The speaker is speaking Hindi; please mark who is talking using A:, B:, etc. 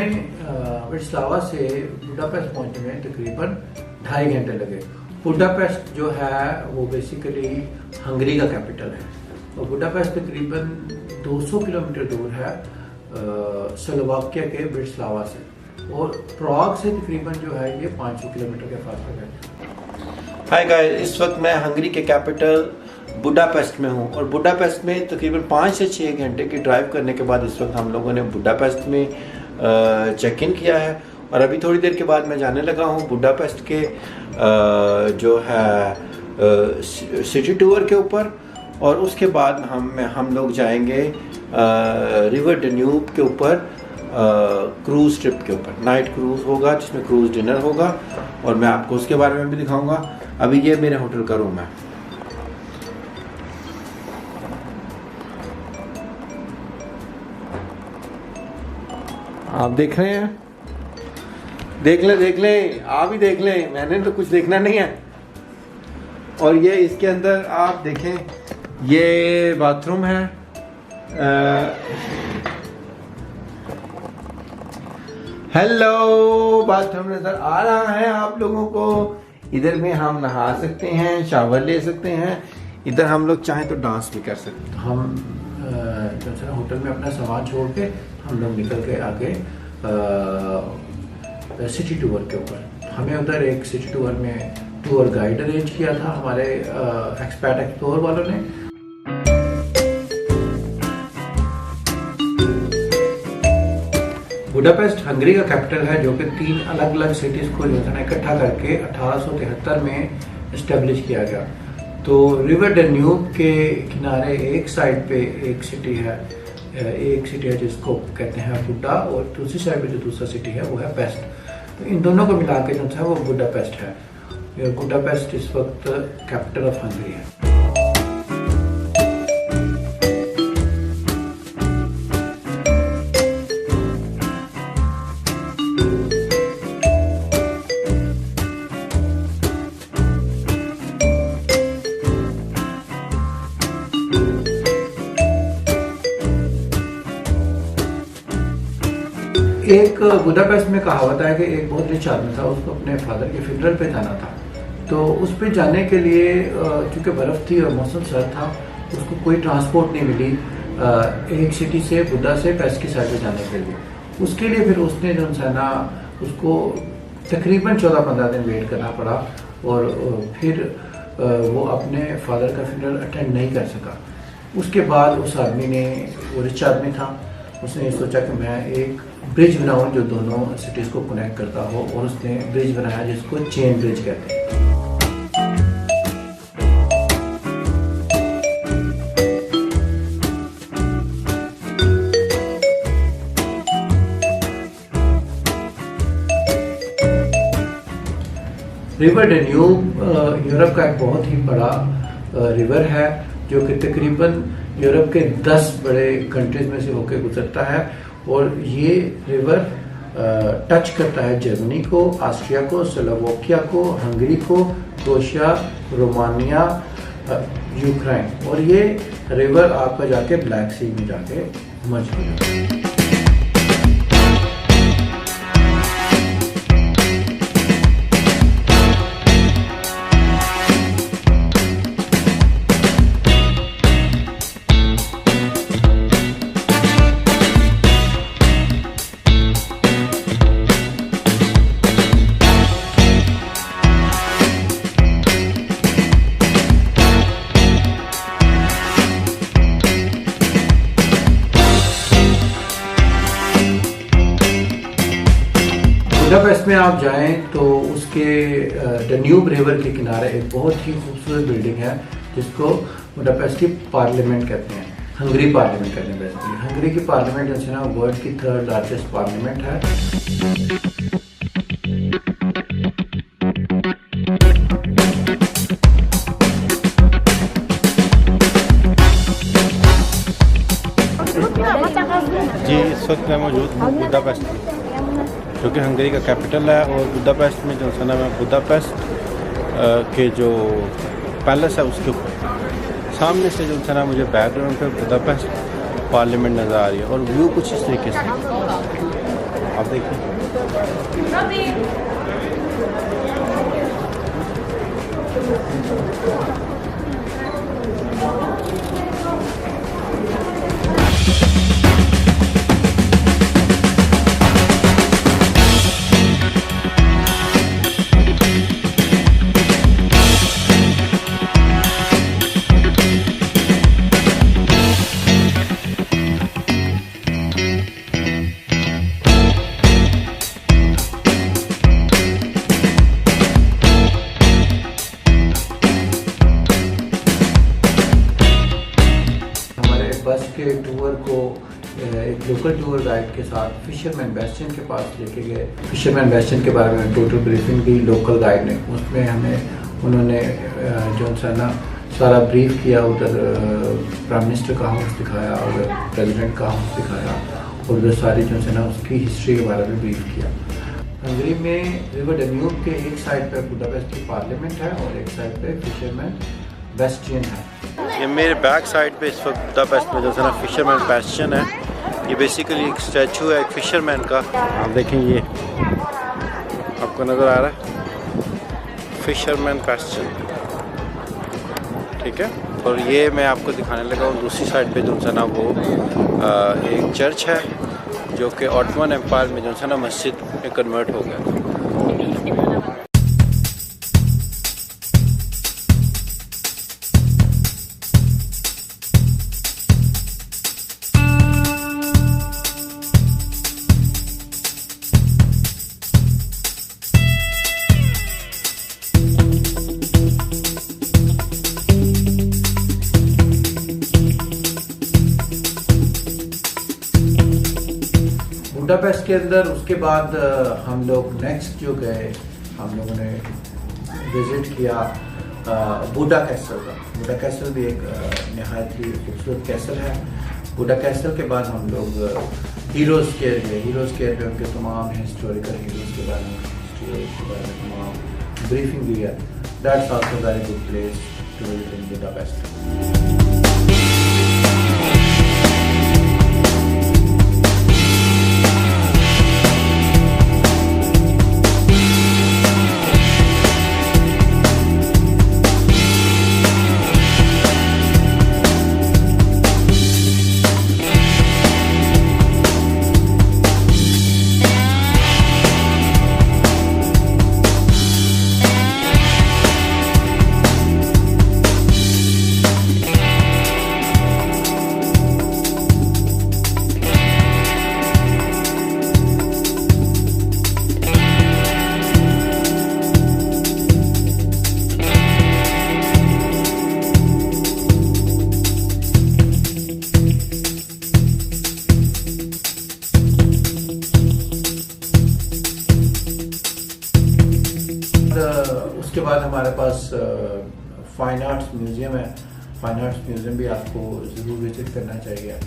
A: हमें ब्रिटिस्लावा से बुडापेस्ट पहुंचने में तकरीबन 2.5 घंटे लगे। बुडापेस्ट जो है वो बेसिकली हंगरी का कैपिटल है और बुडापेस्ट तकरीबन 200 किलोमीटर दूर है स्लोवाकिया के ब्रिटिस्लावा से, और प्राग से तकरीबन जो है ये 500 किलोमीटर के फासले में।
B: हाय गाइस, इस वक्त मैं हंगरी के कैपिटल बुडापेस्ट में हूँ और बुडापेस्ट में तकरीबन 5 से 6 घंटे की ड्राइव करने के बाद इस वक्त हम लोगों ने बुडापेस्ट में चेक इन किया है और अभी थोड़ी देर के बाद मैं जाने लगा हूँ बुडापेस्ट के जो है सिटी टूर के ऊपर, और उसके बाद हम लोग जाएंगे रिवर डेन्यूब के ऊपर क्रूज़ ट्रिप के ऊपर। नाइट क्रूज़ होगा जिसमें क्रूज़ डिनर होगा और मैं आपको उसके बारे में भी दिखाऊंगा। अभी ये मेरे होटल का रूम है। आप देख रहे हैं, देख लें, आप ही देख लें, मैंने तो कुछ देखना नहीं है। और ये इसके अंदर आप देखें, ये बाथरूम है। हेलो, बाथरूम नजर आ रहा है आप लोगों को। इधर में हम नहा सकते हैं, शावर ले सकते हैं, इधर हम लोग चाहें तो डांस भी कर सकते हैं।
A: हम होटल में अपना सामान छोड़ के हम लोग निकल के आगे सिटी टूर के ऊपर। हमें उधर एक सिटी टूर में टूर गाइड अरेंज किया था हमारे एक्सपैट एक्सप्लोर वालों ने। बुडापेस्ट हंगरी का कैपिटल है जो कि 3 अलग अलग सिटीज को जो है इकट्ठा करके 1873 में इस्टेब्लिश किया गया। तो रिवर डेन्यूब के किनारे एक साइड पे एक सिटी है जिसको कहते हैं बुडा, और दूसरी साइड पे जो दूसरा सिटी है वो है पेस्ट। तो इन दोनों को मिला के जो है वो बुडापेस्ट है। बुडापेस्ट इस वक्त कैपिटल ऑफ हंगरी है। एक बुडापेस्ट में कहावत है कि एक बहुत रिच आदमी था, उसको अपने फादर के फ्यूनरल पे जाना था। तो उस पे जाने के लिए चूँकि बर्फ़ थी और मौसम सर्द था, उसको कोई ट्रांसपोर्ट नहीं मिली एक सिटी से बुडा से पेस्ट की साइड पे जाने के लिए। उसके लिए फिर उसने जो है ना उसको तकरीबन 14-15 दिन वेट करना पड़ा और फिर वो अपने फादर का फ्यूनरल अटेंड नहीं कर सका। उसके बाद उस आदमी ने, वो रिच आदमी था, उसने सोचा कि मैं एक ब्रिज बनाऊं जो दोनों सिटीज़ को कनेक्ट करता हो, और उसने ब्रिज बनाया जिसको चेन ब्रिज कहते हैं। रिवर डेन्यूब यूरोप का एक बहुत ही बड़ा रिवर है जो कि तकरीबन यूरोप के 10 बड़े कंट्रीज में से होकर गुजरता है, और ये रिवर टच करता है जर्मनी को, ऑस्ट्रिया को, स्लोवाकिया को, हंगरी को, क्रोएशिया, रोमानिया, यूक्रेन, और ये रिवर आपका जाके ब्लैक सी में जाके मर्ज हो जाता है। बुडापेस्ट में आप जाएं तो उसके डेन्यूब रिवर के किनारे एक बहुत ही खूबसूरत बिल्डिंग है जिसको बुडापेस्ट की पार्लियामेंट कहते हैं, हंगरी पार्लियामेंट कहते हैं। बेसिकली हंगरी की पार्लियामेंट जो है ना वर्ल्ड की 3rd लार्जेस्ट पार्लियामेंट है।
B: जी, इस वक्त मैं मौजूद हूँ बुडापेस्ट में, जो कि हंगरी का कैपिटल है। और बुडापेस्ट में जो है ना, मैं बुडापेस्ट के जो पैलेस है उसके ऊपर सामने से जो है ना मुझे बैकग्राउंड पे बुडापेस्ट पार्लियामेंट नज़र आ रही है और व्यू कुछ इस तरीके से आप देखिए।
A: बस के टूर को एक लोकल टूर गाइड के साथ फिशरमैन बेस्टियन के पास लेके गए। फिशरमैन बेस्टियन के बारे में टोटल ब्रीफिंग दी लोकल गाइड ने। उसमें हमें उन्होंने जो सा ना सारा ब्रीफ किया। उधर प्राइम मिनिस्टर का हाउस दिखाया, उधर प्रेसिडेंट का हाउस दिखाया और उधर सारी जो है ना उसकी हिस्ट्री के बारे में ब्रीफ किया। हंगरी में रिवर डेन्यूब के एक साइड पे बुडापेस्ट की पार्लियामेंट है और एक साइड पे फिशरमैन बेस्टियन है।
B: ये मेरे बैक साइड पे इस वक्त बुडापेस्ट में जो है ना फिशरमैन बेस्टियन है। ये बेसिकली एक स्टैचू है एक फिशरमैन का। आप देखें, ये आपको नज़र आ रहा है फिशरमैन बेस्टियन, ठीक है। और ये मैं आपको दिखाने लगा हूँ दूसरी साइड पे जो है ना वो एक चर्च है जो कि ऑटोमन एम्पायर में जो है ना मस्जिद में कन्वर्ट हो गया था।
A: बुडापेस्ट के अंदर उसके बाद हम लोग नेक्स्ट जो गए, हम लोगों ने विज़िट किया बुडा कैसल का। बुडा कैसल भी एक नहायत ही खूबसूरत कैसल है। बुडा कैसल के बाद हम लोग हीरोज़ केयर गए। हीरोज़ केयर पे उनके तमाम हिस्टोरिकल हीरोज़ के बारे में तमाम ब्रीफिंग दी है। That's also very good place to visit in Budapest. उसके बाद हमारे पास फाइन आर्ट्स म्यूज़ियम है। फाइन आर्ट्स म्यूज़ियम भी आपको ज़रूर विजिट करना चाहिए।